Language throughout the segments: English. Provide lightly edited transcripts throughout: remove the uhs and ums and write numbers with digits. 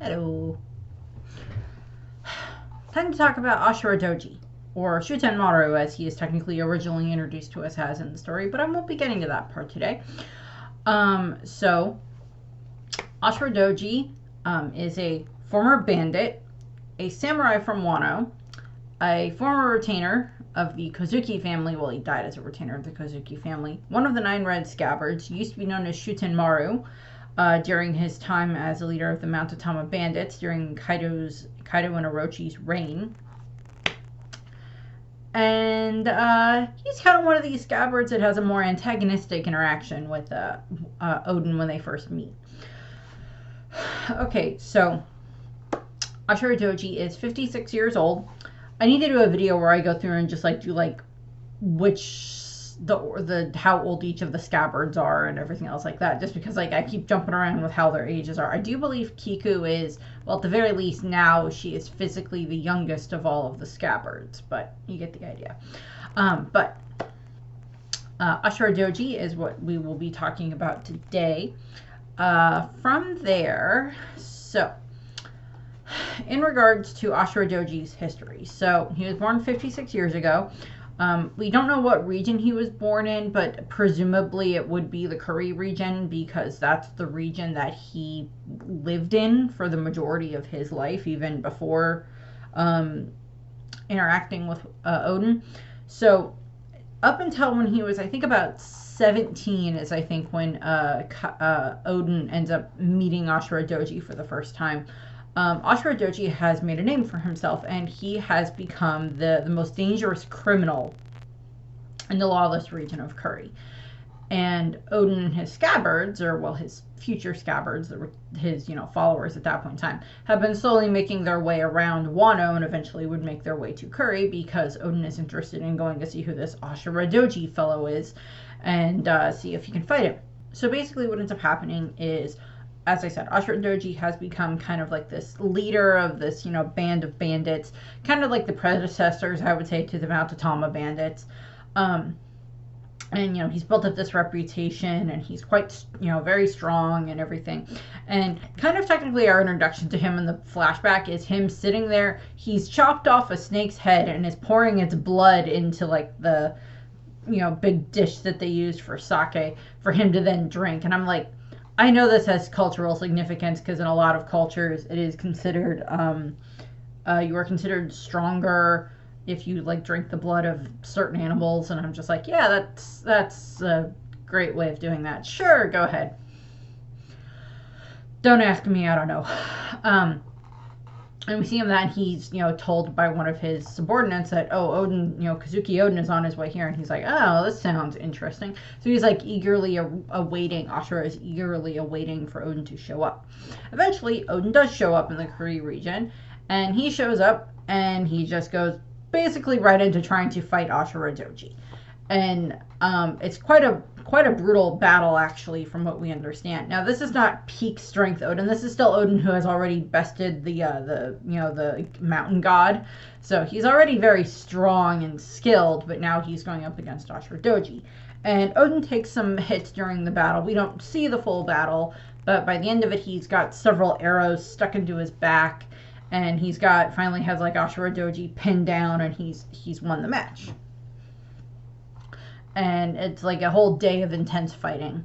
Hello. Time to talk about Ashura Doji, or Shuten Maru as he is technically originally introduced to us as in the story, but I won't be getting to that part today. So Ashura Doji is a former bandit, a samurai from Wano, a former retainer of the Kozuki family. Well, he died as a retainer of the Kozuki family. One of the 9 Red Scabbards, used to be known as Shuten Maru, during his time as a leader of the Mount Atama bandits during Kaido and Orochi's reign. And he's kind of one of these Scabbards that has a more antagonistic interaction with Oden when they first meet. Okay, so Ashura Doji is 56 years old. I need to do a video where I go through and just do which the how old each of the Scabbards are and everything else like that, just because I keep jumping around with how their ages are. I do believe Kiku is, well, at the very least now she is physically the youngest of all of the Scabbards, but you get the idea. But Ashura Doji is what we will be talking about today. From there, so in regards to Ashura Doji's history, so he was born 56 years ago. We don't know what region he was born in, but presumably it would be the Kuri region, because that's the region that he lived in for the majority of his life, even before interacting with Oden. So up until when he was, I think, about 17 is, I think, when Oden ends up meeting Ashura Doji for the first time. Ashura Doji has made a name for himself, and he has become the most dangerous criminal in the lawless region of Kuri. And Oden and his Scabbards, or well, his future Scabbards, his followers at that point in time, have been slowly making their way around Wano, and eventually would make their way to Kuri, because Oden is interested in going to see who this Ashura Doji fellow is, and see if he can fight him. So basically what ends up happening is, as I said, Ashura Doji has become kind of like this leader of this, band of bandits, kind of like the predecessors, I would say, to the Mount Atama bandits. And, he's built up this reputation, and he's quite, very strong and everything. And kind of technically our introduction to him in the flashback is him sitting there. He's chopped off a snake's head and is pouring its blood into, the, big dish that they used for sake for him to then drink. And I'm like, I know this has cultural significance, because in a lot of cultures it is considered, you are considered stronger if you drink the blood of certain animals, and I'm just like, yeah, that's a great way of doing that. Sure, go ahead. Don't ask me, I don't know. And we see him that he's, told by one of his subordinates that, oh, Oden, Kozuki Oden is on his way here. And he's like, oh, this sounds interesting. So he's eagerly awaiting, Ashura is eagerly awaiting for Oden to show up. Eventually, Oden does show up in the Kuri region. And he shows up and he just goes basically right into trying to fight Ashura Doji. And it's quite a brutal battle, actually, from what we understand. Now, this is not peak strength Oden. This is still Oden who has already bested the mountain god. So he's already very strong and skilled, but now he's going up against Ashura Doji. And Oden takes some hits during the battle. We don't see the full battle, but by the end of it, he's got several arrows stuck into his back, and finally has Ashura Doji pinned down, and he's won the match. And it's a whole day of intense fighting.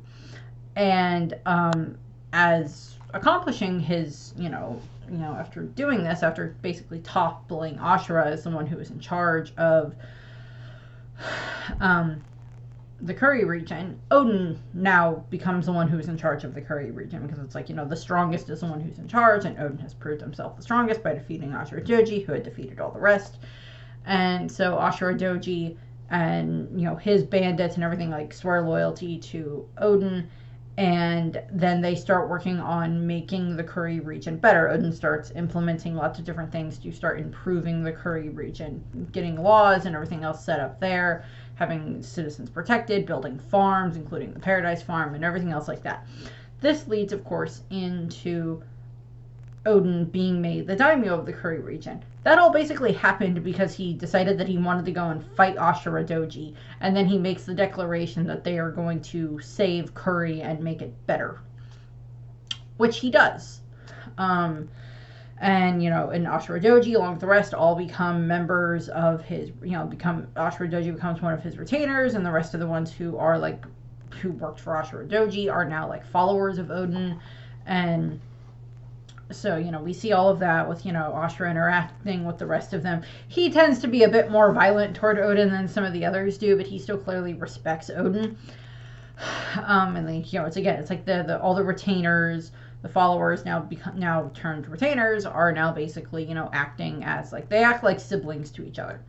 And as accomplishing his, after doing this, after basically toppling Ashura as someone who was in charge of the Kuri region, Oden now becomes the one who's in charge of the Kuri region, because it's the strongest is the one who's in charge, and Oden has proved himself the strongest by defeating Ashura Doji, who had defeated all the rest. And so Ashura Doji and his bandits and everything swear loyalty to Oden, and then they start working on making the Kuri region better. Oden starts implementing lots of different things to start improving the Kuri region, getting laws and everything else set up there, having citizens protected, building farms, including the Paradise Farm, and everything else like that. This leads, of course, into Oden being made the daimyo of the Kuri region. That all basically happened because he decided that he wanted to go and fight Ashura Doji, and then he makes the declaration that they are going to save Kuri and make it better, which he does. And, and Ashura Doji, along with the rest, all become members of his, Ashura Doji becomes one of his retainers, and the rest of the ones who worked for Ashura Doji are now, followers of Odin. And so, we see all of that with, Ashura interacting with the rest of them. He tends to be a bit more violent toward Odin than some of the others do, but he still clearly respects Odin. And then, it's like all the retainers, the followers now turned retainers are now basically, acting as they act like siblings to each other.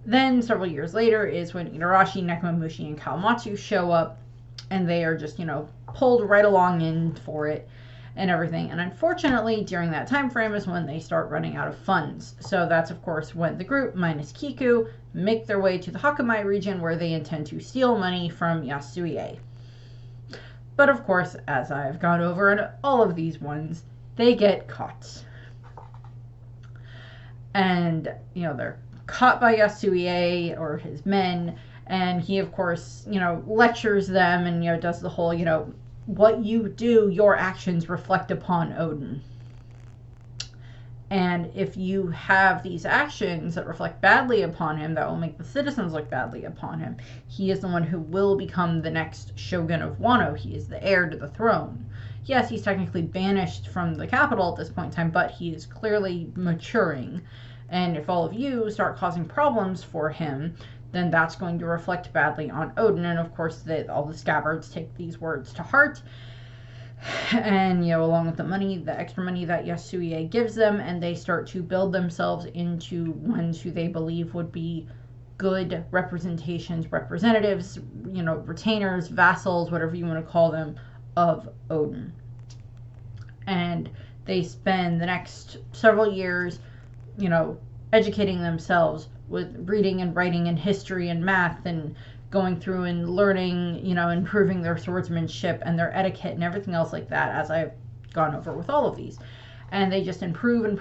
Then several years later is when Igarashi, Nekomamushi, and Kawamatsu show up, and they are just, pulled right along in for it and everything. And unfortunately, during that time frame is when they start running out of funds. So that's, of course, when the group, minus Kiku, make their way to the Hakamai region, where they intend to steal money from Yasuie. But of course, as I've gone over in all of these ones, they get caught. And, they're caught by Yasuie or his men, and he, of course, lectures them and, does the whole, what you do, your actions reflect upon Odin. And if you have these actions that reflect badly upon him, that will make the citizens look badly upon him, he is the one who will become the next shogun of Wano. He is the heir to the throne. Yes, he's technically banished from the capital at this point in time, but he is clearly maturing. And if all of you start causing problems for him, then that's going to reflect badly on Odin. And of course, all the Scabbards take these words to heart. And, along with the extra money that Yasuie gives them, and they start to build themselves into ones who they believe would be good representatives, retainers, vassals, whatever you want to call them, of Odin. And they spend the next several years, educating themselves with reading and writing and history and math, and going through and learning, improving their swordsmanship and their etiquette and everything else like that, as I've gone over with all of these. And they just improve and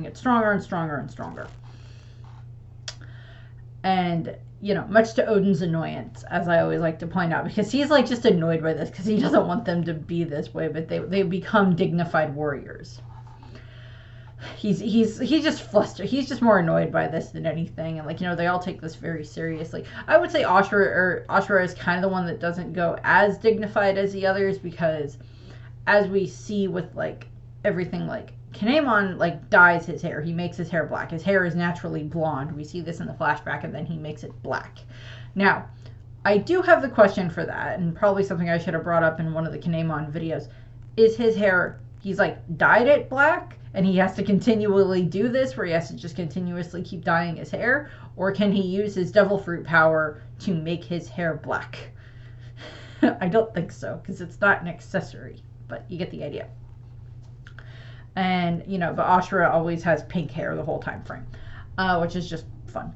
get stronger and stronger and stronger. And, much to Odin's annoyance, as I always like to point out, because he's just annoyed by this, because he doesn't want them to be this way, but they become dignified warriors. He's just flustered. He's just more annoyed by this than anything. And they all take this very seriously. I would say Ashura is kind of the one that doesn't go as dignified as the others, because as we see with everything, Kinemon dyes his hair. He makes his hair black. His hair is naturally blonde. We see this in the flashback, and then he makes it black. Now, I do have the question for that, and probably something I should have brought up in one of the Kinemon videos. Is his hair, he's dyed it black, and he has to continually do this, where he has to just continuously keep dyeing his hair? Or can he use his devil fruit power to make his hair black? I don't think so, because it's not an accessory, but you get the idea. And, but Ashura always has pink hair the whole time frame, which is just fun.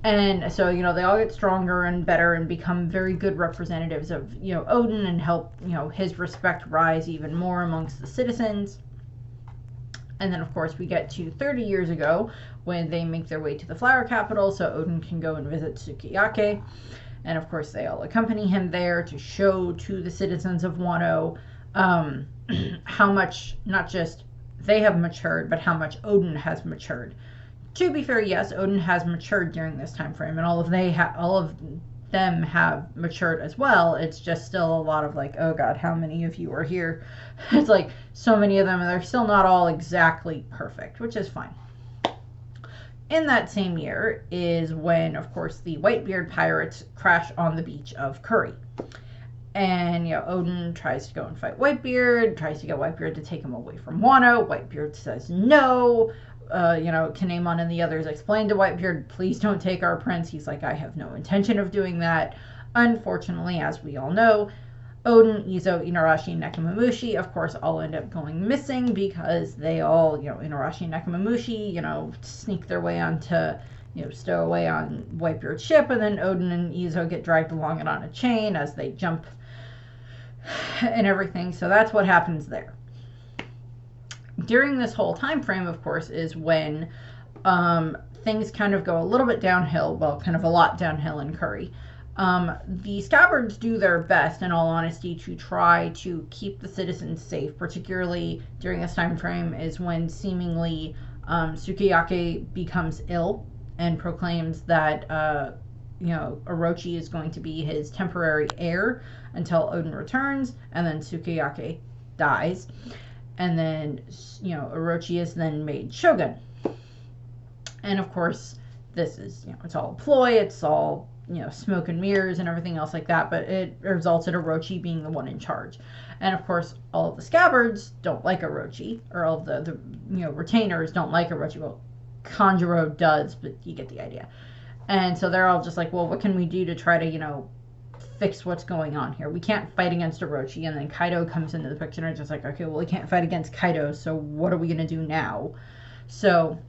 And so, they all get stronger and better and become very good representatives of, Odin, and help, his respect rise even more amongst the citizens. And then, of course, we get to 30 years ago, when they make their way to the flower capital, so Odin can go and visit Sukiyake. And, of course, they all accompany him there to show to the citizens of Wano how much, not just they have matured, but how much Odin has matured. To be fair, yes, Odin has matured during this time frame, and all of them have matured as well. It's just still a lot of oh God, how many of you are here? It's so many of them, and they're still not all exactly perfect, which is fine. In that same year is when, of course, the Whitebeard pirates crash on the beach of Kuri. And, Odin tries to go and fight Whitebeard, tries to get Whitebeard to take him away from Wano. Whitebeard says no. Kinemon and the others explain to Whitebeard, please don't take our prince. He's I have no intention of doing that. Unfortunately, as we all know, Odin, Izo, Igarashi, and Nekomamushi, of course, all end up going missing, because they all, Igarashi and Nekomamushi, sneak their way onto, stow away on Whitebeard's ship, and then Odin and Izo get dragged along it on a chain as they jump and everything. So that's what happens there. During this whole time frame, of course, is when things kind of go a little bit downhill, well, kind of a lot downhill in Kuri. The Scabbards do their best, in all honesty, to try to keep the citizens safe, particularly during this time frame is when seemingly Sukiyake becomes ill and proclaims that Orochi is going to be his temporary heir until Odin returns, and then Sukiyake dies. And then, Orochi is then made shogun. And of course, this is, it's all a ploy, it's all, smoke and mirrors and everything else like that, but it results in Orochi being the one in charge. And of course, all of the Scabbards don't like Orochi, or all of the retainers don't like Orochi. Well, Kanjuro does, but you get the idea. And so they're all just like, well, what can we do to try to, fix what's going on here? We can't fight against Orochi. And then Kaido comes into the picture and it's just like, okay, well, we can't fight against Kaido, so what are we going to do now? So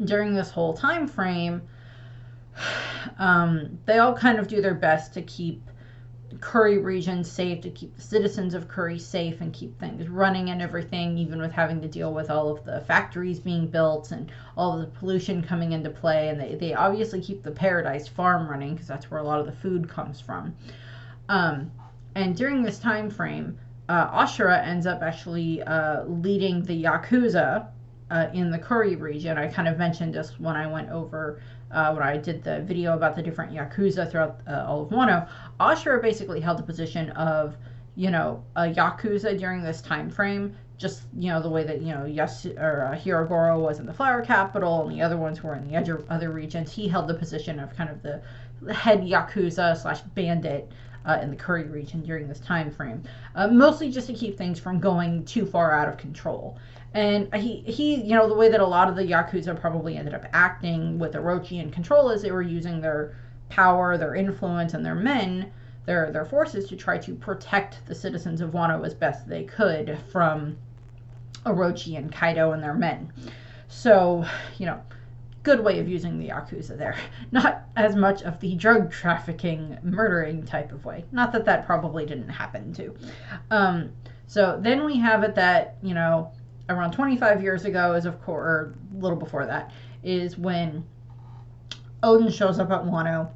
during this whole time frame, they all kind of do their best to keep Curry region safe, to keep the citizens of Curry safe and keep things running and everything, even with having to deal with all of the factories being built and all of the pollution coming into play. And they obviously keep the Paradise Farm running because that's where a lot of the food comes from. And during this time frame, Ashura ends up actually leading the Yakuza in the Curry region. I kind of mentioned this when I went over when I did the video about the different Yakuza throughout all of Wano. Ashura basically held the position of, a Yakuza during this time frame, just, the way that, Hirogoro was in the Flower Capital and the other ones were in the other regions. He held the position of kind of the head Yakuza / bandit in the Curry region during this time frame, mostly just to keep things from going too far out of control. And he the way that a lot of the Yakuza probably ended up acting with Orochi in control is they were using their power, their influence, and their men, their forces to try to protect the citizens of Wano as best they could from Orochi and Kaido and their men. So, good way of using the Yakuza there. Not as much of the drug trafficking, murdering type of way. Not that probably didn't happen too. So then we have it that, around 25 years ago is, of course, or a little before that, is when Odin shows up at Wano,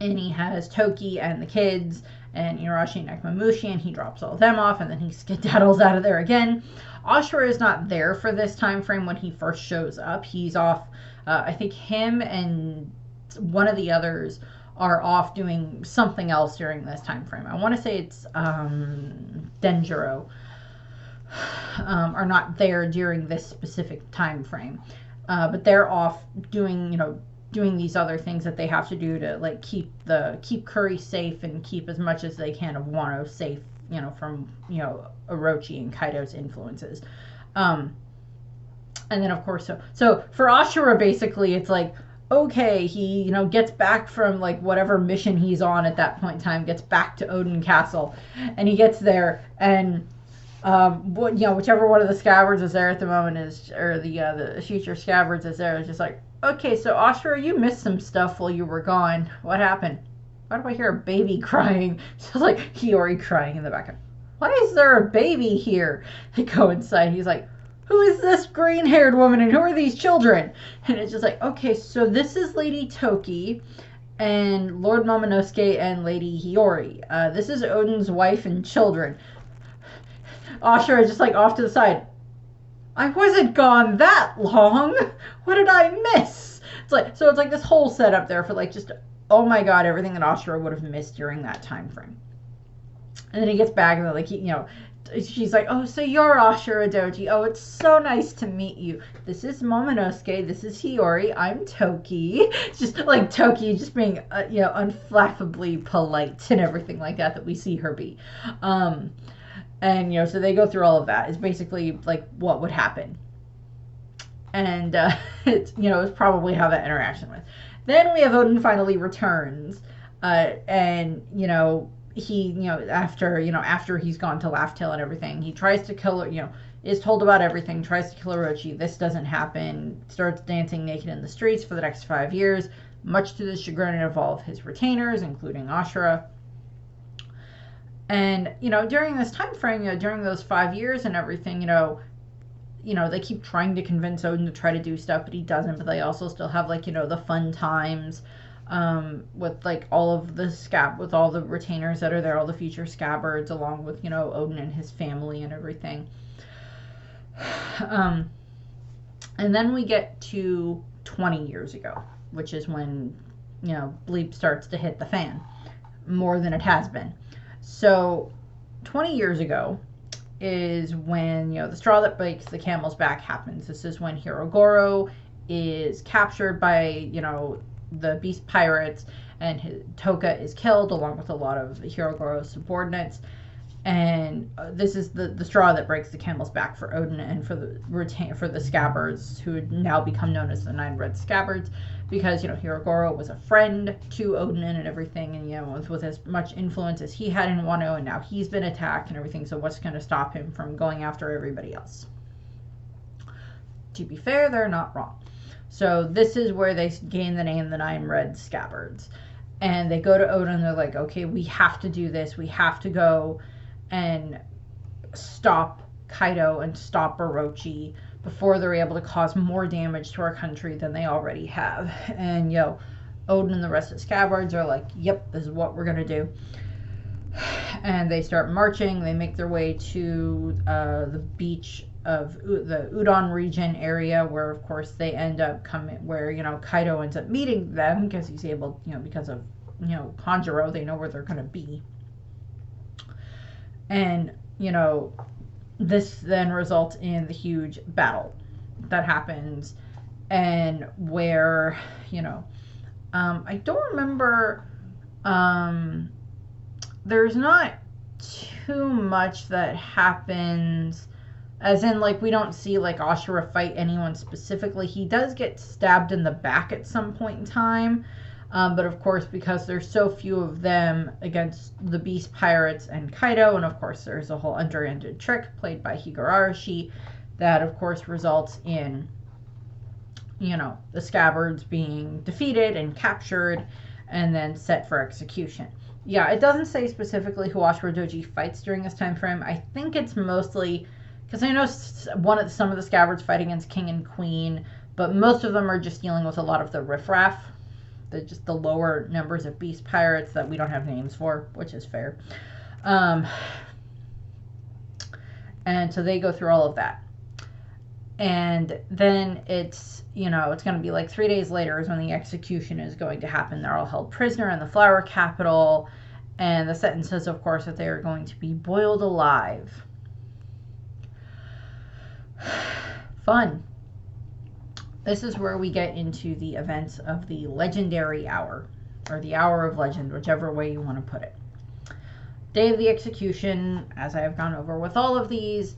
and he has Toki and the kids, and Irashi and Nekomamushi, and he drops all of them off, and then he skedaddles out of there again. Ashura is not there for this time frame when he first shows up. He's off, I think him and one of the others are off doing something else during this time frame. I want to say it's Denjiro. Are not there during this specific time frame, but they're off doing these other things that they have to do to keep Curry safe and keep as much as they can of Wano safe, from Orochi and Kaido's influences. And then of course, so for Ashura, basically it's like, okay, he gets back from whatever mission he's on at that point in time, gets back to Odin Castle, and he gets there and whichever one of the Scabbards is there at the moment or the future Scabbards is there, is just like, okay, so Ashura, you missed some stuff while you were gone. What happened? Why do I hear a baby crying? So Hiyori crying in the background. Why is there a baby here? They go inside. He's like, who is this green-haired woman and who are these children? And it's just like, okay, so this is Lady Toki and Lord Momonosuke and Lady Hiyori. This is Odin's wife and children. Ashura is just off to the side. I wasn't gone that long. What did I miss? It's this whole setup there for just, oh my god, everything that Ashura would have missed during that time frame. And then he gets back and she's like, oh, so you're Ashura Doji. Oh, it's so nice to meet you. This is Momonosuke. This is Hiyori. I'm Toki. It's just Toki just being, unflappably polite and everything like that we see her be. And, so they go through all of that. It's basically, what would happen. And, it's probably how that interaction went. Then we have Odin finally returns. And, he, after he's gone to Laugh Tale and everything, he tries to kill her, is told about everything, tries to kill Orochi. This doesn't happen. Starts dancing naked in the streets for the next 5 years, much to the chagrin of all of his retainers, including Ashura. And, during this time frame, during those 5 years and everything, they keep trying to convince Odin to try to do stuff, but he doesn't. But they also still have, the fun times. with like all of the with all the retainers that are there, all the future Scabbards, along with, you know, Odin and his family and everything. And then we get to 20 years ago, which is when, you know, bleep starts to hit the fan more than it has been. So 20 years ago is when, you know, the straw that breaks the camel's back happens. This is when Hirogoro is captured by, you know, the beast pirates, and Toka is killed along with a lot of Hirogoro's subordinates. And this is the straw that breaks the camel's back for Odin and for the Scabbards, who had now become known as the Nine Red Scabbards, because, you know, Hirogoro was a friend to Odin and everything, and, you know, with as much influence as he had in Wano, and now he's been attacked and everything. So what's going to stop him from going after everybody else? To be fair, they're not wrong. So this is where they gain the name the Nine Red Scabbards, and they go to Odin and they're like, okay, we have to do this. We have to go and stop Kaido and stop Orochi before they're able to cause more damage to our country than they already have. And, you know, Odin and the rest of the Scabbards are like, yep, this is what we're gonna do. And they start marching. They make their way to the beach of the Udon region area, where of course they end up coming, where, you know, Kaido ends up meeting them because he's able, you know, because of, you know, Kanjuro, they know where they're gonna be. And, you know, this then results in the huge battle that happens, and where, you know, I don't remember, there's not too much that happens, as in, like, we don't see, like, Ashura fight anyone specifically. He does get stabbed in the back at some point in time. But of course, because there's so few of them against the Beast Pirates and Kaido, and of course there's a whole underhanded trick played by Higurashi that of course results in, you know, the Scabbards being defeated and captured and then set for execution. Yeah, it doesn't say specifically who Ashura Doji fights during this time frame. I think it's mostly, because I know some of the Scabbards fight against King and Queen, but most of them are just dealing with a lot of the riffraff. Just the lower numbers of beast pirates that we don't have names for, which is fair. And so they go through all of that. And then it's, you know, it's going to be like 3 days later is when the execution is going to happen. They're all held prisoner in the flower capital. And the sentence is, of course, that they are going to be boiled alive. Fun. This is where we get into the events of the legendary hour, or the hour of legend, whichever way you want to put it. Day of the execution, as I have gone over with all of these,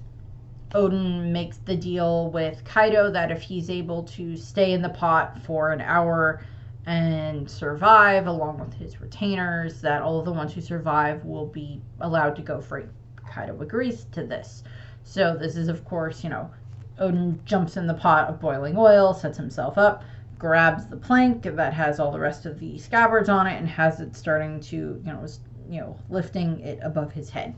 Odin makes the deal with Kaido that if he's able to stay in the pot for an hour and survive along with his retainers, that all of the ones who survive will be allowed to go free. Kaido agrees to this. So this is, of course, you know, Odin jumps in the pot of boiling oil, sets himself up, grabs the plank that has all the rest of the Scabbards on it, and has it starting to, lifting it above his head.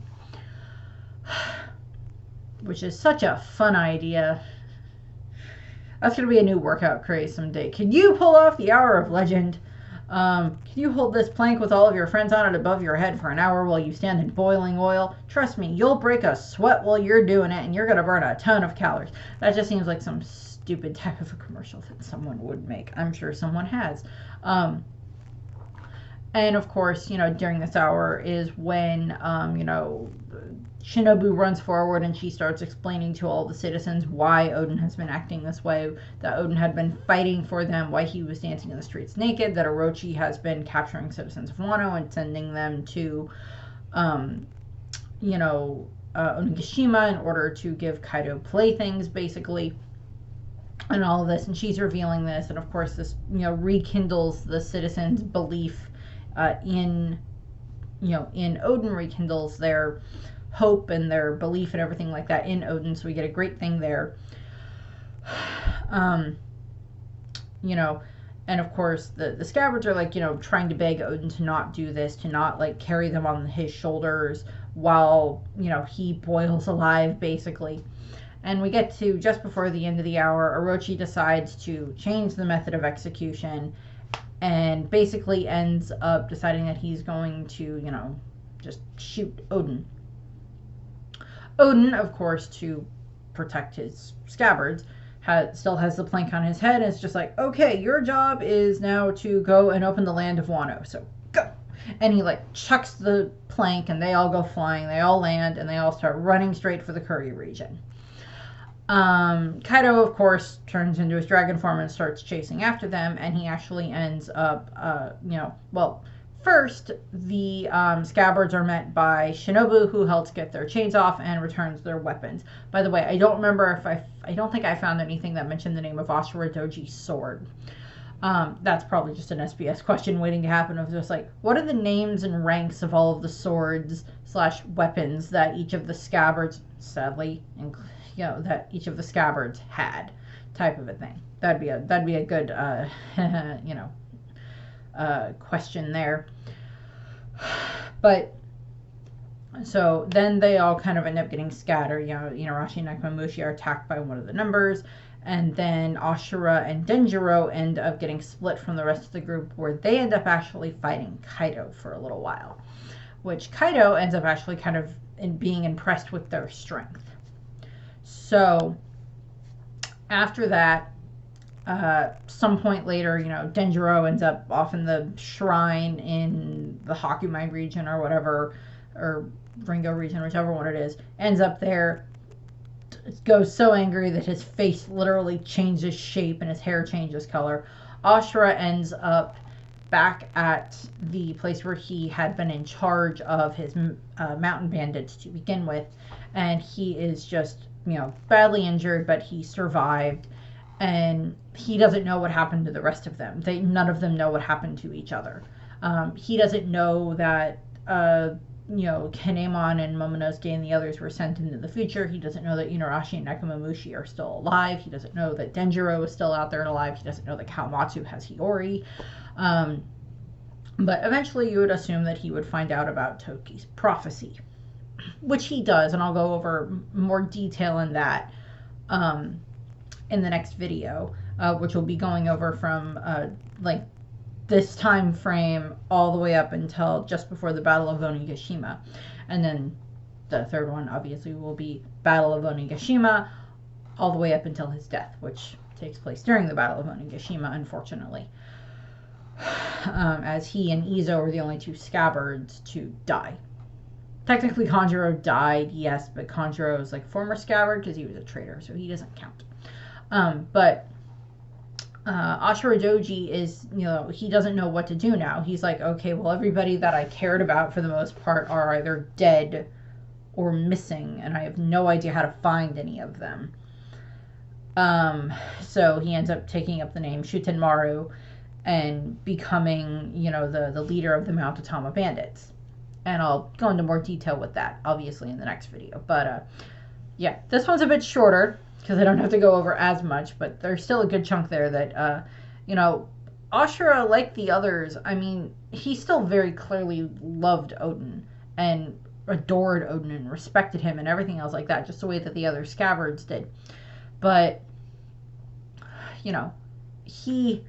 Which is such a fun idea. That's going to be a new workout craze someday. Can you pull off the Hour of Legend? Can you hold this plank with all of your friends on it above your head for an hour while you stand in boiling oil? Trust me, you'll break a sweat while you're doing it, and you're going to burn a ton of calories. That just seems like some stupid type of a commercial that someone would make. I'm sure someone has. And of course, during this hour is when, Shinobu runs forward and she starts explaining to all the citizens why Odin has been acting this way, that Odin had been fighting for them, why he was dancing in the streets naked, that Orochi has been capturing citizens of Wano and sending them to, Onigashima in order to give Kaido playthings, basically, and all of this. And she's revealing this, and of course this, rekindles the citizens' belief in Odin, rekindles their hope and their belief and everything like that in Odin, so we get a great thing there. And of course the Scabbards are trying to beg Odin to not do this, to not carry them on his shoulders while he boils alive, basically. And we get to just before the end of the hour, Orochi decides to change the method of execution and basically ends up deciding that he's going to, just shoot Odin. Odin, of course, to protect his scabbards, still has the plank on his head, and it's just like, okay, your job is now to go and open the land of Wano, so go. And he chucks the plank, and they all go flying, they all land, and they all start running straight for the Curry region. Kaido, of course, turns into his dragon form and starts chasing after them, and he actually ends up, first, the Scabbards are met by Shinobu, who helps get their chains off and returns their weapons. By the way, I don't remember if I don't think I found anything that mentioned the name of Ashura Doji's sword. That's probably just an SBS question waiting to happen, of just what are the names and ranks of all of the swords / weapons that each of the Scabbards, sadly, that each of the Scabbards had, type of a thing. That'd be a good, question there. But so then they all kind of end up getting scattered. Inarashi and Nekomamushi are attacked by one of the numbers, and then Ashura and Denjiro end up getting split from the rest of the group, where they end up actually fighting Kaido for a little while, which Kaido ends up actually kind of being impressed with their strength. So after that, some point later, Denjiro ends up off in the shrine in the Hakumai region or whatever, or Ringo region, whichever one it is, ends up there, goes so angry that his face literally changes shape and his hair changes color. Ashura ends up back at the place where he had been in charge of his mountain bandits to begin with, and he is just, badly injured, but he survived. And he doesn't know what happened to the rest of them. None of them know what happened to each other. He doesn't know that, Kinemon and Momonosuke and the others were sent into the future. He doesn't know that Inarashi and Nekomamushi are still alive. He doesn't know that Denjiro is still out there and alive. He doesn't know that Kawamatsu has Hiyori. But eventually you would assume that he would find out about Toki's prophecy, which he does, and I'll go over more detail in that in the next video, which will be going over from this time frame all the way up until just before the Battle of Onigashima. And then the third one obviously will be Battle of Onigashima all the way up until his death, which takes place during the Battle of Onigashima, unfortunately, as he and Izo were the only two Scabbards to die. Technically Kanjuro died, yes, but Kanjuro is former Scabbard because he was a traitor, so he doesn't count. But Ashura Doji is, he doesn't know what to do now. He's like, okay, well, everybody that I cared about for the most part are either dead or missing, and I have no idea how to find any of them. So he ends up taking up the name Shutenmaru and becoming, the leader of the Mount Atama Bandits. And I'll go into more detail with that, obviously, in the next video. But, yeah, this one's a bit shorter, because I don't have to go over as much, but there's still a good chunk there that, Ashura, like the others, he still very clearly loved Odin and adored Odin and respected him and everything else like that, just the way that the other Scabbards did. But, he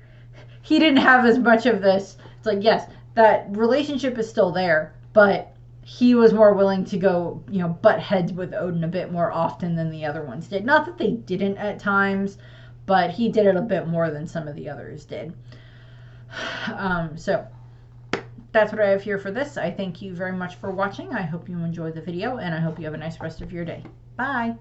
didn't have as much of this. It's yes, that relationship is still there, but he was more willing to go, butt heads with Odin a bit more often than the other ones did. Not that they didn't at times, but he did it a bit more than some of the others did. So that's what I have here for this. I thank you very much for watching. I hope you enjoyed the video, and I hope you have a nice rest of your day. Bye!